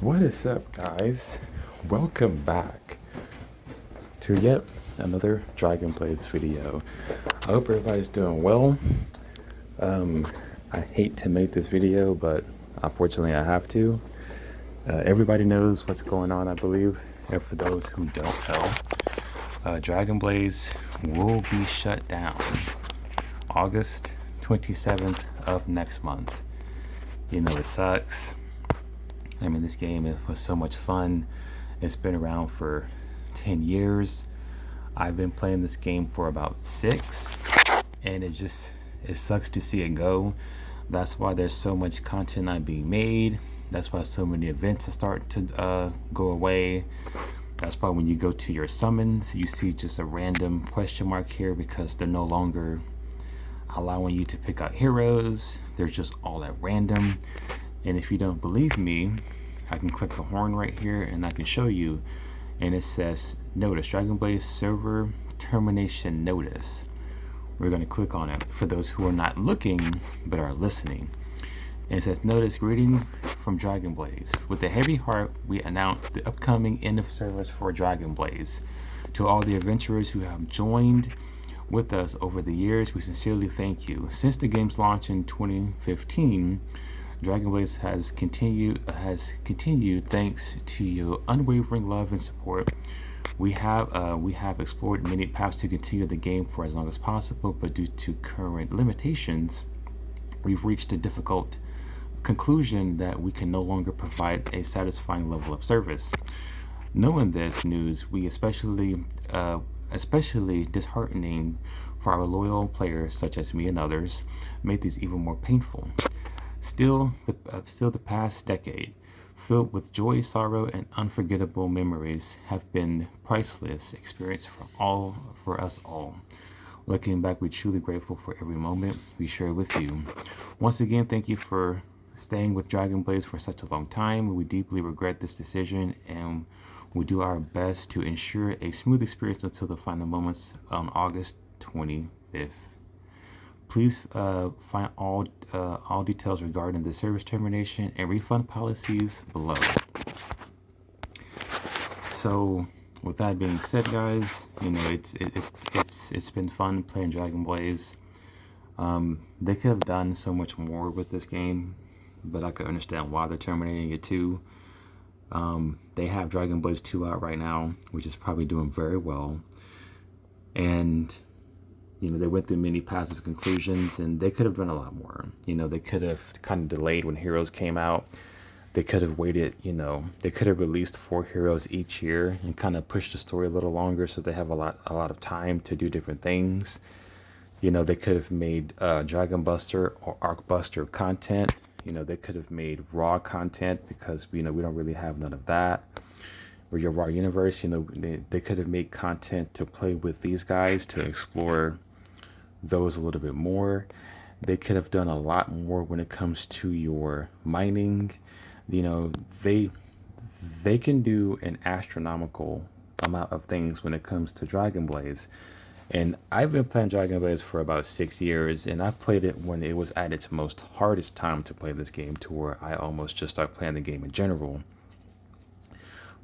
What is up, guys? Welcome back to yet another Dragon Blaze video. I hope everybody's doing well. I hate to make this video, but unfortunately I have to. Everybody knows what's going on, I believe, and for those who don't know, Dragon Blaze will be shut down August 27th of next month. You know, it sucks. I mean, this game, it was so much fun. It's been around for 10 years. I've been playing this game for about 6, and it sucks to see it go. That's why there's so much content not being made. That's why so many events are starting to go away. That's why when you go to your summons, you see just a random question mark here because they're no longer allowing you to pick out heroes. They're just all at random. And if you don't believe me, I can click the horn right here and I can show you. And it says, notice, Dragon Blaze server termination notice. We're going to click on it for those who are not looking but are listening. And it says, notice, greeting from Dragon Blaze. With a heavy heart, we announce the upcoming end of service for Dragon Blaze. To all the adventurers who have joined with us over the years, we sincerely thank you. Since the game's launch in 2015, Dragon Blaze has continued thanks to your unwavering love and support. We have explored many paths to continue the game for as long as possible, but due to current limitations, we've reached a difficult conclusion that we can no longer provide a satisfying level of service. Knowing this news, we especially disheartening for our loyal players such as me and others, made these even more painful. Still, the past decade, filled with joy, sorrow, and unforgettable memories, have been priceless experience for us all. Looking back, we're truly grateful for every moment we share with you. Once again, thank you for staying with Dragon Blaze for such a long time. We deeply regret this decision, and we do our best to ensure a smooth experience until the final moments on August 25th. Please find all details regarding the service termination and refund policies below. So, with that being said, guys, you know it's been fun playing Dragon Blaze. They could have done so much more with this game, but I could understand why they're terminating it too. They have Dragon Blaze 2 out right now, which is probably doing very well, and you know, they went through many passive conclusions, and they could have done a lot more. You know, they could have kind of delayed when Heroes came out. They could have waited, you know, they could have released 4 heroes each year and kind of pushed the story a little longer so they have a lot of time to do different things. You know, they could have made Dragon Buster or Arc Buster content. You know, they could have made Raw content because, you know, we don't really have none of that. Or your Raw Universe, you know, they could have made content to play with these guys to explore those a little bit more. They could have done a lot more when it comes to your mining. You know, they can do an astronomical amount of things when it comes to Dragon Blaze. And I've been playing Dragon Blaze for about 6 years, and I played it when it was at its most hardest time to play this game, to where I almost just started playing the game in general.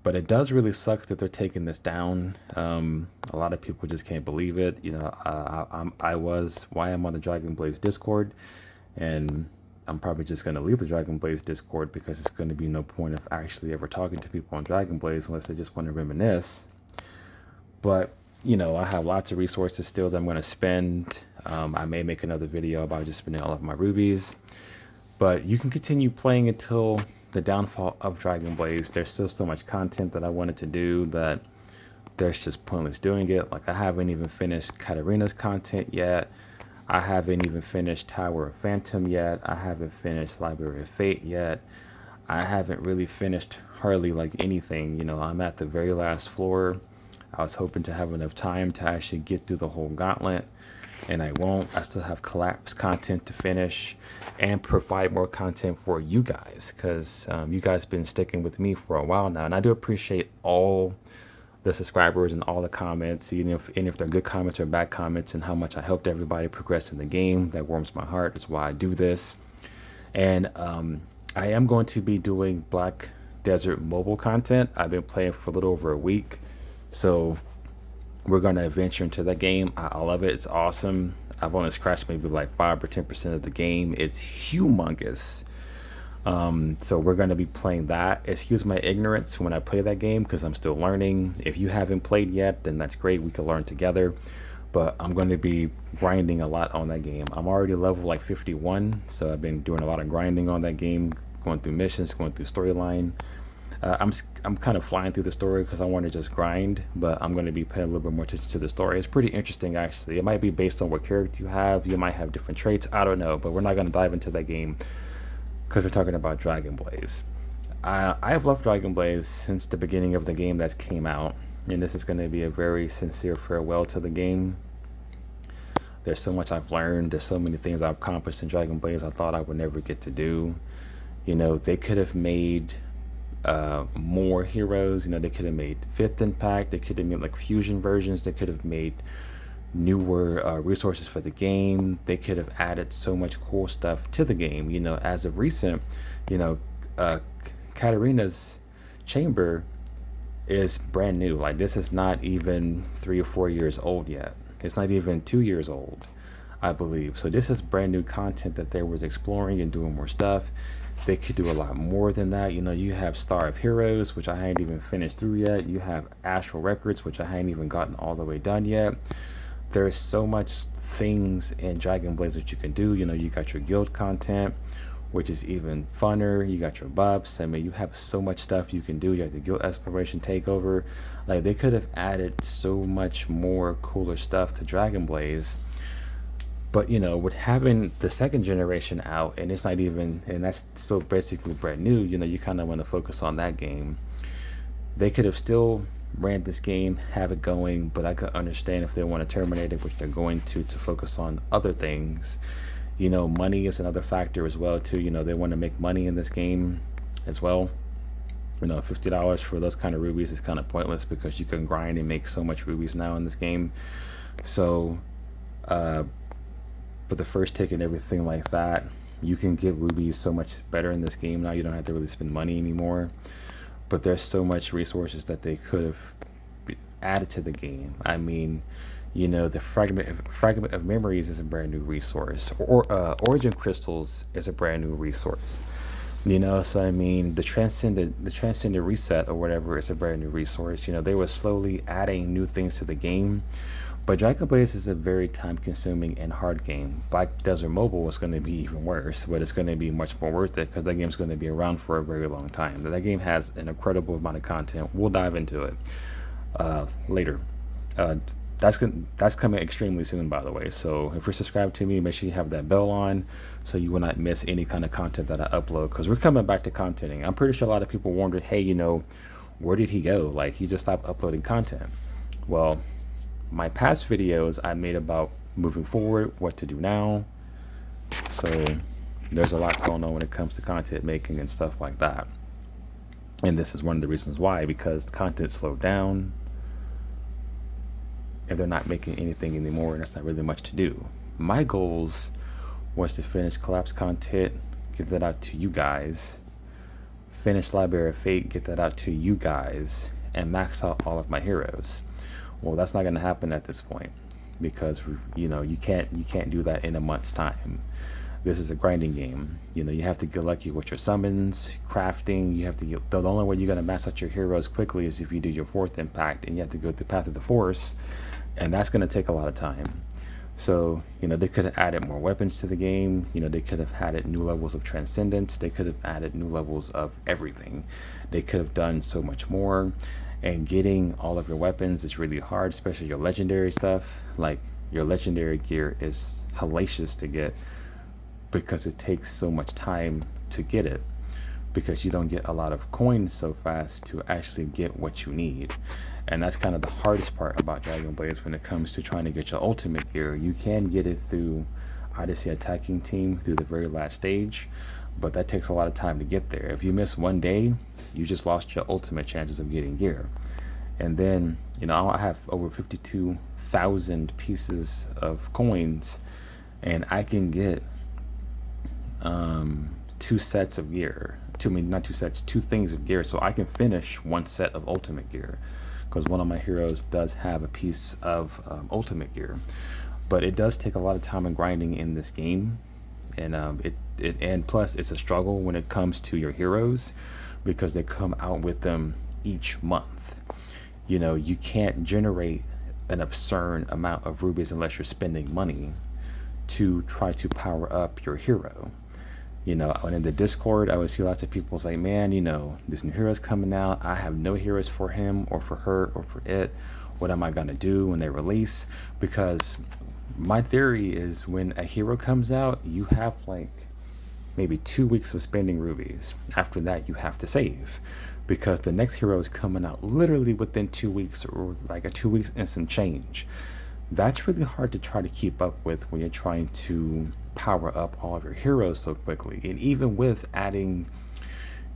But it does really suck that they're taking this down. A lot of people just can't believe it. You know, I'm on the Dragon Blaze Discord, and I'm probably just going to leave the Dragon Blaze Discord because it's going to be no point of actually ever talking to people on Dragon Blaze unless they just want to reminisce. But, you know, I have lots of resources still that I'm going to spend. I may make another video about just spending all of my rubies. But you can continue playing until the downfall of Dragon Blaze. There's still so much content that I wanted to do that there's just pointless doing it. Like, I haven't even finished Katarina's content yet. I haven't even finished Tower of Phantom yet. I haven't finished Library of Fate yet. I haven't really finished hardly like anything. You know, I'm at the very last floor. I was hoping to have enough time to actually get through the whole gauntlet, and I won't. I still have Collapse content to finish and provide more content for you guys, because you guys been sticking with me for a while now, and I do appreciate all the subscribers and all the comments, even if they're good comments or bad comments, and how much I helped everybody progress in the game. That warms my heart. That's why I do this. And I am going to be doing Black desert mobile content. I've been playing for a little over a week, so we're gonna adventure into that game. I love it. It's awesome. I've only scratched maybe like 5 or 10% of the game. It's humongous. So we're going to be playing that. Excuse my ignorance when I play that game because I'm still learning. If you haven't played yet, then that's great. We can learn together. But I'm going to be grinding a lot on that game. I'm already level like 51, so I've been doing a lot of grinding on that game, going through missions, going through storyline. I'm kind of flying through the story because I want to just grind, but I'm going to be paying a little bit more attention to the story. It's pretty interesting, actually. It might be based on what character you have. You might have different traits. I don't know, but we're not going to dive into that game because we're talking about Dragon Blaze. I've loved Dragon Blaze since the beginning of the game that came out, and this is going to be a very sincere farewell to the game. There's so much I've learned. There's so many things I've accomplished in Dragon Blaze I thought I would never get to do. You know, they could have made more heroes. You know, they could have made Fifth Impact. They could have made like fusion versions. They could have made newer resources for the game. They could have added so much cool stuff to the game. You know, as of recent, you know, Katarina's chamber is brand new. Like, this is not even 3 or 4 years old yet. It's not even 2 years old, I believe. So this is brand new content that they was exploring and doing more stuff. They could do a lot more than that. You know, you have Star of Heroes, which I hadn't even finished through yet. You have Astral Records, which I hadn't even gotten all the way done yet. There's so much things in Dragon Blaze that you can do. You know, you got your guild content, which is even funner. You got your buffs. I mean, you have so much stuff you can do. You have the guild exploration takeover. Like, they could have added so much more cooler stuff to Dragon Blaze. But, you know, with having the second generation out, and it's not even, and that's still basically brand new, you know, you kind of want to focus on that game. They could have still ran this game, have it going, but I could understand if they want to terminate it, which they're going to focus on other things. You know, money is another factor as well, too. You know, they want to make money in this game as well. You know, $50 for those kind of rubies is kind of pointless because you can grind and make so much rubies now in this game. So, but the first tick and everything like that, you can get rubies so much better in this game now. You don't have to really spend money anymore. But there's so much resources that they could have added to the game. I mean, you know, the fragment of memories is a brand new resource, or origin crystals is a brand new resource. You know, so I mean, the transcendent reset or whatever is a brand new resource. You know, they were slowly adding new things to the game. But Dragon Blaze is a very time-consuming and hard game. Black Desert Mobile is going to be even worse, but it's going to be much more worth it because that game's going to be around for a very long time. That game has an incredible amount of content. We'll dive into it later. That's coming extremely soon, by the way. So if you're subscribed to me, make sure you have that bell on so you will not miss any kind of content that I upload, because we're coming back to contenting. I'm pretty sure a lot of people wondered, hey, you know, where did he go? Like, he just stopped uploading content. Well, my past videos I made about moving forward, what to do now. So there's a lot going on when it comes to content making and stuff like that. And this is one of the reasons why, because the content slowed down and they're not making anything anymore, and that's not really much to do. My goals was to finish Collapse content, get that out to you guys, finish Library of Fate, get that out to you guys, and max out all of my heroes. Well, that's not going to happen at this point because, you know, you can't do that in a month's time. This is a grinding game. You know, you have to get lucky with your summons, crafting. You have to get, the only way you're going to max out your heroes quickly is if you do your fourth impact, and you have to go through Path of the Force, and that's going to take a lot of time. So, you know, they could have added more weapons to the game. You know, they could have added new levels of transcendence. They could have added new levels of everything. They could have done so much more. And getting all of your weapons is really hard, especially your legendary stuff. Like, your legendary gear is hellacious to get because it takes so much time to get it, because you don't get a lot of coins so fast to actually get what you need. And that's kind of the hardest part about Dragon Blaze when it comes to trying to get your ultimate gear. You can get it through Odyssey Attacking Team through the very last stage, but that takes a lot of time to get there. If you miss one day, you just lost your ultimate chances of getting gear. And then, you know, I have over 52,000 pieces of coins, and I can get 2 sets of gear, not 2 sets, 2 things of gear, so I can finish 1 set of ultimate gear, because one of my heroes does have a piece of ultimate gear. But it does take a lot of time and grinding in this game, and and plus it's a struggle when it comes to your heroes, because they come out with them each month. You can't generate an absurd amount of rubies unless you're spending money to try to power up your hero. When in the Discord, I would see lots of people say, man, this new hero's coming out. I have no heroes for him or for her or for it. What am I going to do when they release? Because my theory is, when a hero comes out, you have like maybe 2 weeks of spending rubies. After that, you have to save, because the next hero is coming out literally within 2 weeks, or like a 2 weeks and some change. That's really hard to try to keep up with when you're trying to power up all of your heroes so quickly. And even with adding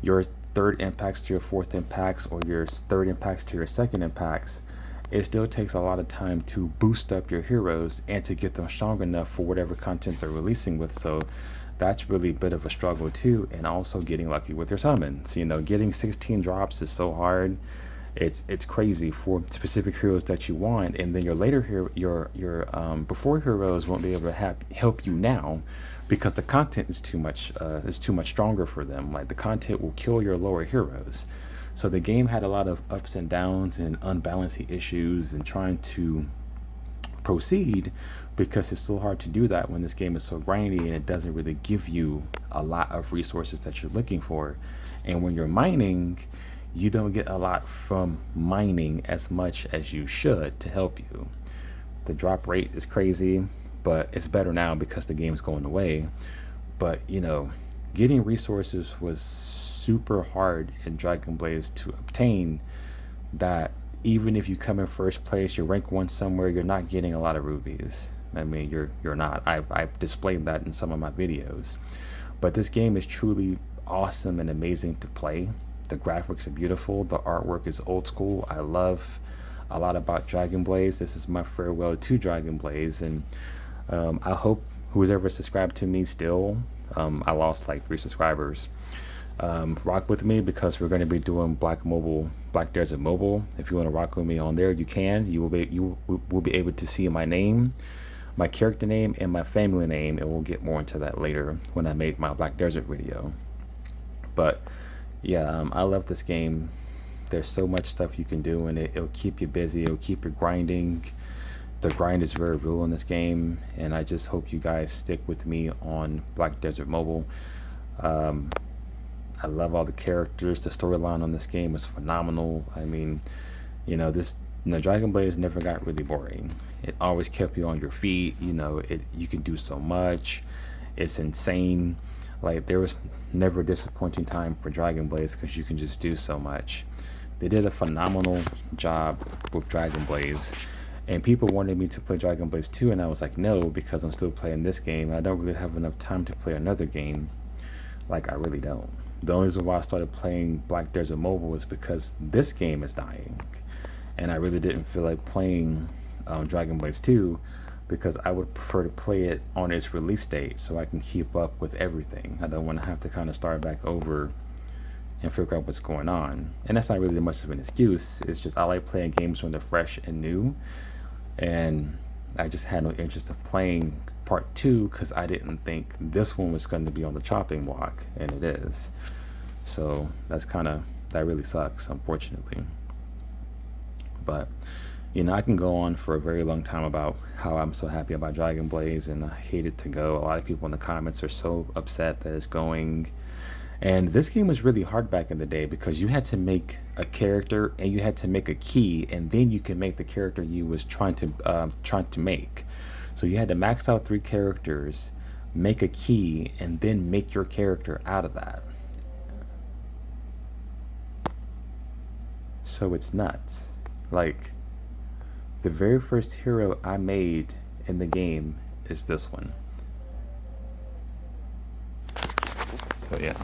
your third impacts to your fourth impacts, or your third impacts to your second impacts, it still takes a lot of time to boost up your heroes and to get them strong enough for whatever content they're releasing with. So that's really a bit of a struggle too. And also getting lucky with your summons. Getting 16 drops is so hard. It's crazy for specific heroes that you want, and then your later hero, your before heroes won't be able to help you now, because the content is too much stronger for them. Like, the content will kill your lower heroes. So the game had a lot of ups and downs and unbalancing issues, and trying to proceed, because it's so hard to do that when this game is so grindy and it doesn't really give you a lot of resources that you're looking for. And when you're mining, you don't get a lot from mining as much as you should to help you. The drop rate is crazy, but it's better now because the game's going away. But getting resources was super hard in Dragon Blaze to obtain, that even if you come in first place, you're rank 1 somewhere, you're not getting a lot of rubies. I mean, you're not. I've displayed that in some of my videos. But this game is truly awesome and amazing to play. The graphics are beautiful. The artwork is old school. I love a lot about Dragon Blaze. This is my farewell to Dragon Blaze, and I hope who's ever subscribed to me still, I lost like 3 subscribers, rock with me, because we're going to be doing Black Desert Mobile. If you want to rock with me on there, you can. You will be able to see my name, my character name, and my family name, and we'll get more into that later when I make my Black Desert video. But yeah, I love this game. There's so much stuff you can do in it. It'll keep you busy. It'll keep you grinding. The grind is very real in this game, and I just hope you guys stick with me on Black Desert Mobile. I love all the characters. The storyline on this game is phenomenal. I mean, Dragon Blaze never got really boring. It always kept you on your feet. You can do so much. It's insane. Like, there was never a disappointing time for Dragon Blaze, because you can just do so much. They did a phenomenal job with Dragon Blaze, and people wanted me to play Dragon Blaze 2, and I was like, no, because I'm still playing this game. I don't really have enough time to play another game. Like, I really don't. The only reason why I started playing Black Desert Mobile was because this game is dying, and I really didn't feel like playing Dragon Blaze 2, because I would prefer to play it on its release date so I can keep up with everything. I don't want to have to kind of start back over and figure out what's going on. And that's not really much of an excuse. It's just I like playing games when they're fresh and new, and I just had no interest of playing part 2 because I didn't think this one was going to be on the chopping block, and it is. So that really sucks, unfortunately. But I can go on for a very long time about how I'm so happy about Dragon Blaze, and I hate it to go. A lot of people in the comments are so upset that it's going. And this game was really hard back in the day, because you had to make a character and you had to make a key, and then you can make the character you was trying to make. So you had to max out 3 characters, make a key, and then make your character out of that. So it's nuts. Like, the very first hero I made in the game is this one. So yeah.